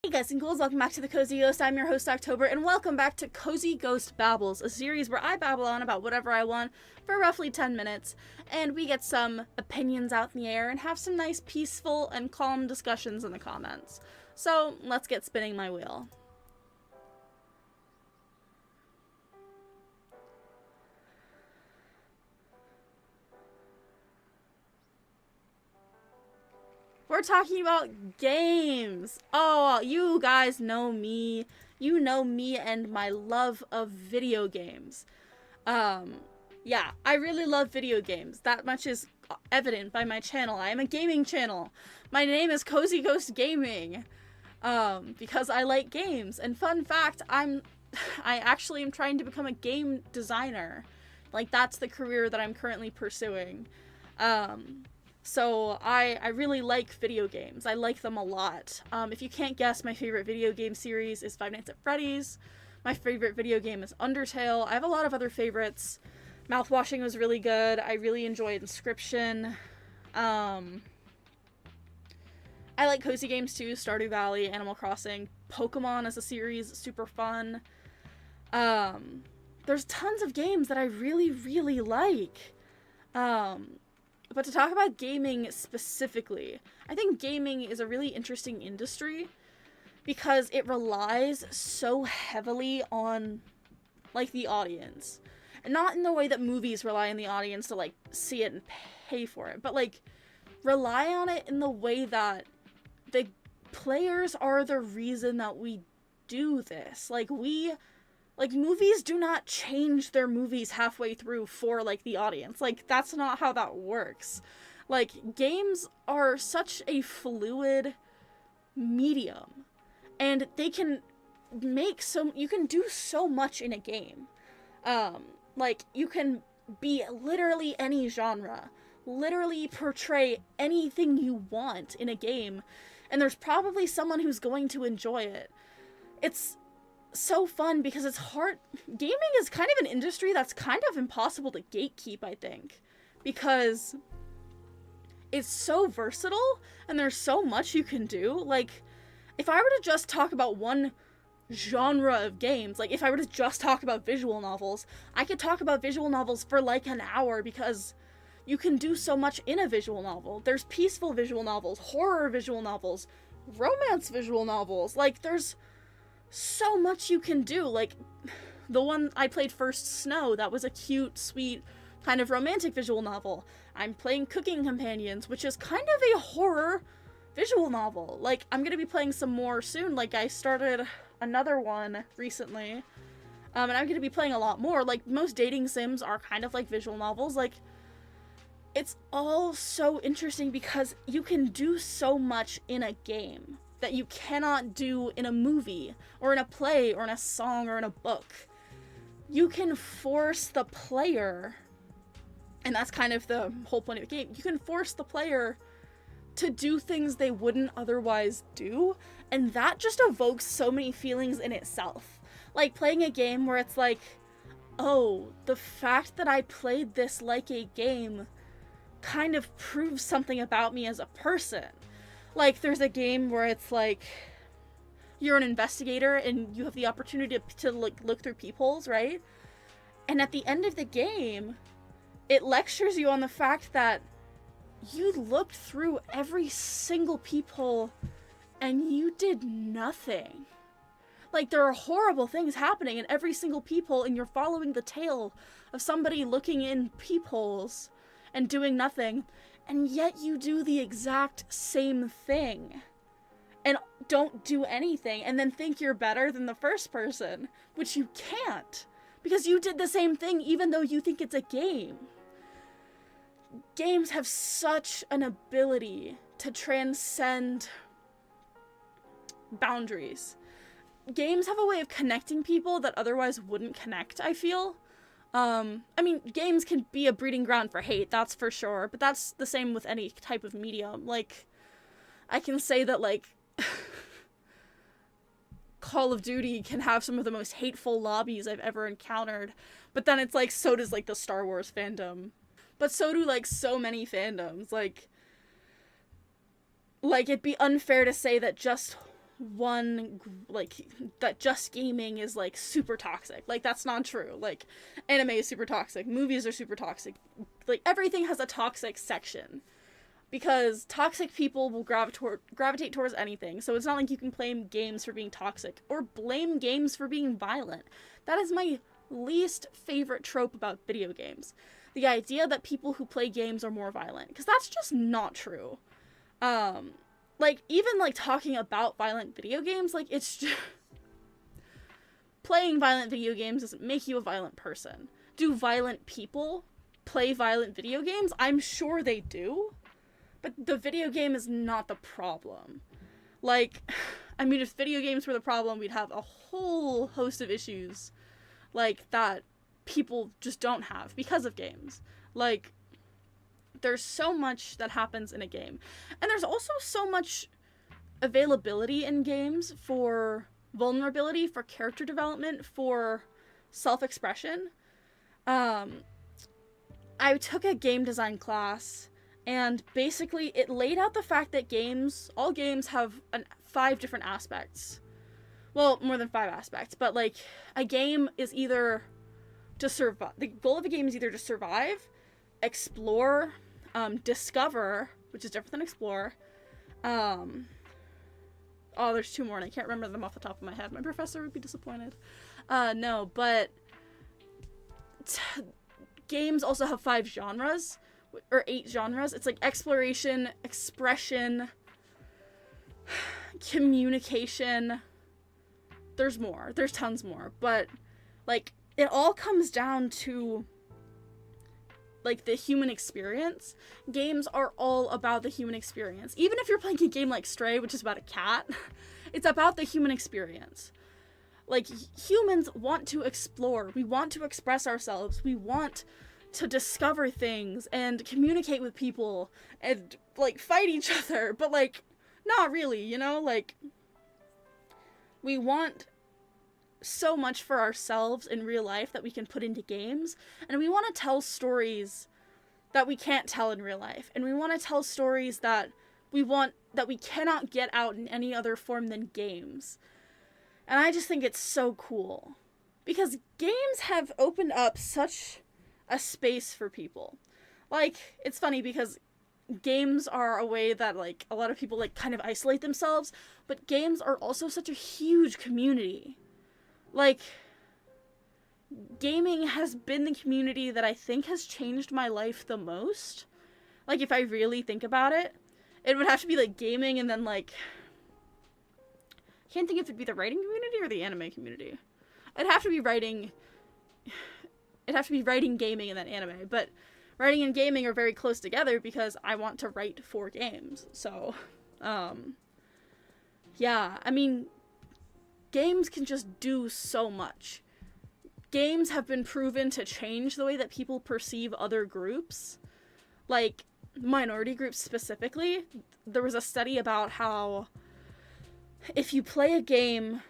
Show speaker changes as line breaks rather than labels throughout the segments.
Hey guys and ghouls, welcome back to the Cozy Ghost. I'm your host October, and welcome back to Cozy Ghost Babbles, a series where I babble on about whatever I want for roughly 10 minutes, and we get some opinions out in the air and have some nice peaceful and calm discussions in the comments. So let's get spinning my wheel. We're talking about games. Oh, you guys know me. You know me and my love of video games. Yeah, I really love video games. That much is evident by my channel. I am a gaming channel. My name is Cozy Ghost Gaming. Because I like games. And fun fact, I actually am trying to become a game designer. Like, that's the career that I'm currently pursuing. So I really like video games. I like them a lot. If you can't guess, my favorite video game series is Five Nights at Freddy's. My favorite video game is Undertale. I have a lot of other favorites. Mouthwashing was really good. I really enjoyed Inscription. I like cozy games too. Stardew Valley, Animal Crossing. Pokemon as a series, super fun. There's tons of games that I really, really like. But to talk about gaming specifically, I think gaming is a really interesting industry because it relies so heavily on, like, the audience. And not in the way that movies rely on the audience to, like, see it and pay for it, but, like, rely on it in the way that the players are the reason that we do this. Like, movies do not change their movies halfway through for, like, the audience. Like, that's not how that works. Like, games are such a fluid medium. And they can you can do so much in a game. Like, you can be literally any genre. Literally portray anything you want in a game. And there's probably someone who's going to enjoy it. It's so fun because it's hard. Gaming is kind of an industry that's kind of impossible to gatekeep, I think, because it's so versatile and there's so much you can do. Like, if I were to just talk about one genre of games, like if I were to just talk about visual novels, I could talk about visual novels for like an hour because you can do so much in a visual novel. There's peaceful visual novels, horror visual novels, romance visual novels. Like, there's so much you can do. Like, the one I played First Snow, that was a cute, sweet, kind of romantic visual novel. I'm playing Cooking Companions, which is kind of a horror visual novel. Like, I'm gonna be playing some more soon. Like, I started another one recently, and I'm gonna be playing a lot more. Like, most dating sims are kind of like visual novels. Like, it's all so interesting because you can do so much in a game that you cannot do in a movie, or in a play, or in a song, or in a book. You can force the player, and that's kind of the whole point of the game, you can force the player to do things they wouldn't otherwise do, and that just evokes so many feelings in itself. Like, playing a game where it's like, oh, the fact that I played this like a game kind of proves something about me as a person. Like, there's a game where it's like, you're an investigator and you have the opportunity to like, look through peepholes, right? And at the end of the game, it lectures you on the fact that you looked through every single peephole and you did nothing. Like, there are horrible things happening in every single peephole, and you're following the tale of somebody looking in peepholes and doing nothing. And yet you do the exact same thing and don't do anything and then think you're better than the first person, which you can't because you did the same thing even though you think it's a game. Games have such an ability to transcend boundaries. Games have a way of connecting people that otherwise wouldn't connect, I feel. I mean, games can be a breeding ground for hate, that's for sure, but that's the same with any type of medium. Like, I can say that, like, Call of Duty can have some of the most hateful lobbies I've ever encountered, but then it's like, so does, like, the Star Wars fandom. But so do, like, so many fandoms. Like, it'd be unfair to say that just that just gaming is like super toxic. Like, that's not true. Like, anime is super toxic, movies are super toxic, like everything has a toxic section, because toxic people will gravitate towards anything. So it's not like you can blame games for being toxic or blame games for being violent. That is my least favorite trope about video games. The idea that people who play games are more violent, because that's just not true. Like, even like talking about violent video games, like, it's just playing violent video games doesn't make you a violent person. Do violent people play violent video games? I'm sure they do. But the video game is not the problem. Like, I mean, if video games were the problem, we'd have a whole host of issues like that people just don't have because of games. Like, there's so much that happens in a game. And there's also so much availability in games for vulnerability, for character development, for self-expression. I took a game design class, and basically it laid out the fact that all games have 5 different aspects. Well, more than 5 aspects, but like, a game is either to survive. The goal of a game is either to survive, explore, discover, which is different than explore. There's 2 more and I can't remember them off the top of my head. My professor would be disappointed. No, but games also have 5 genres, or 8 genres. It's like exploration, expression, communication. There's more. There's tons more. But, like, it all comes down to, like, the human experience. Games are all about the human experience. Even if you're playing a game like Stray, which is about a cat, it's about the human experience. Like, humans want to explore. We want to express ourselves. We want to discover things and communicate with people and, like, fight each other. But, like, not really, you know? Like, we want so much for ourselves in real life that we can put into games, and we want to tell stories that we can't tell in real life, and we want to tell stories that we cannot get out in any other form than games. And I just think it's so cool, because games have opened up such a space for people. Like, it's funny because games are a way that, like, a lot of people, like, kind of isolate themselves, but games are also such a huge community. Like, gaming has been the community that I think has changed my life the most. Like, if I really think about it, it would have to be, like, gaming and then, like, I can't think if it'd be the writing community or the anime community. It'd have to be writing, gaming, and then anime, but writing and gaming are very close together because I want to write for games. So, yeah, I mean, games can just do so much. Games have been proven to change the way that people perceive other groups, like minority groups specifically. There was a study about how if you play a game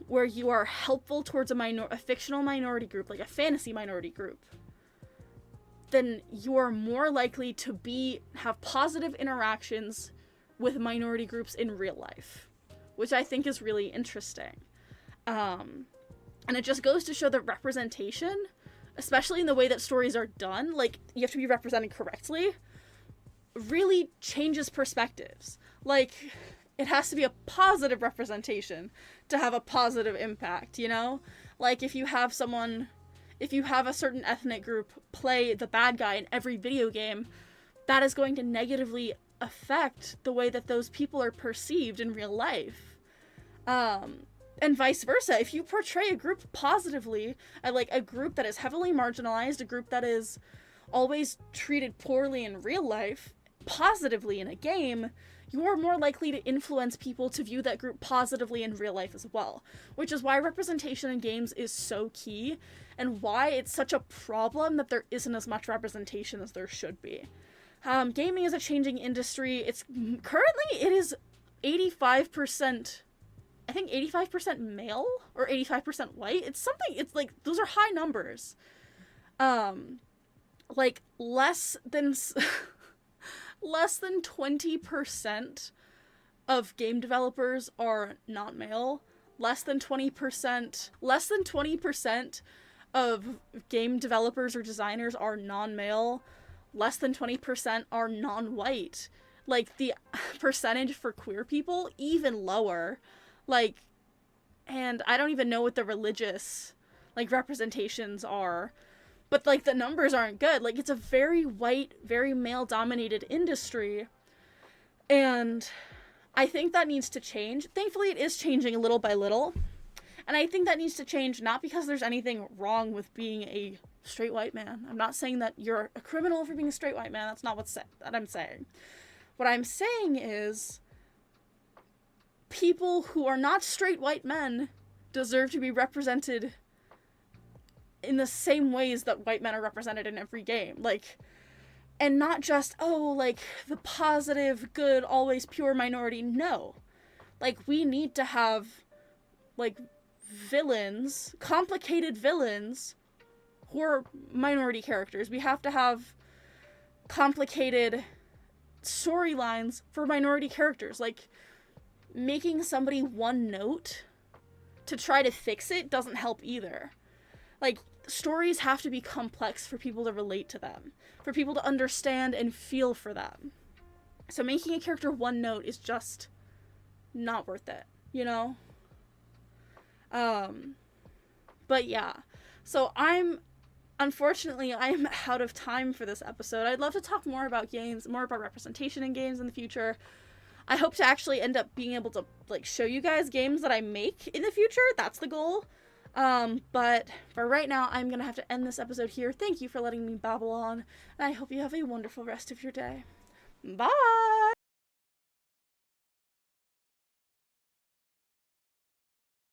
where you are helpful towards a fictional minority group, like a fantasy minority group, then you are more likely to have positive interactions with minority groups in real life, which I think is really interesting. And it just goes to show that representation, especially in the way that stories are done, like, you have to be represented correctly, really changes perspectives. Like, it has to be a positive representation to have a positive impact, you know? Like, if you have a certain ethnic group play the bad guy in every video game, that is going to negatively affect the way that those people are perceived in real life. And vice versa. If you portray a group positively, like a group that is heavily marginalized, a group that is always treated poorly in real life, positively in a game, you are more likely to influence people to view that group positively in real life as well. Which is why representation in games is so key, and why it's such a problem that there isn't as much representation as there should be. Gaming is a changing industry. It is 85%, I think 85% male or 85% white. It's like, those are high numbers. Like, less than 20% of game developers are not male. Less than 20% of game developers or designers are non-male. Less than 20% are non-white. Like, the percentage for queer people, even lower. Like, and I don't even know what the religious, like, representations are. But, like, the numbers aren't good. Like, it's a very white, very male-dominated industry. And I think that needs to change. Thankfully, it is changing a little by little. And I think that needs to change not because there's anything wrong with being a straight white man. I'm not saying that you're a criminal for being a straight white man. That's not that I'm saying. What I'm saying is people who are not straight white men deserve to be represented in the same ways that white men are represented in every game. Like, and not just, oh, like, the positive, good, always pure minority. No. Like, we need to have, like, villains, complicated villains, who are minority characters. We have to have complicated storylines for minority characters. Like, making somebody one note to try to fix it doesn't help either. Like, stories have to be complex for people to relate to them, for people to understand and feel for them. So making a character one note is just not worth it, you know? But yeah. So unfortunately, I'm out of time for this episode. I'd love to talk more about games, more about representation in games in the future. I hope to actually end up being able to, like, show you guys games that I make in the future. That's the goal. But for right now, I'm gonna have to end this episode here. Thank you for letting me babble on, and I hope you have a wonderful rest of your day. Bye!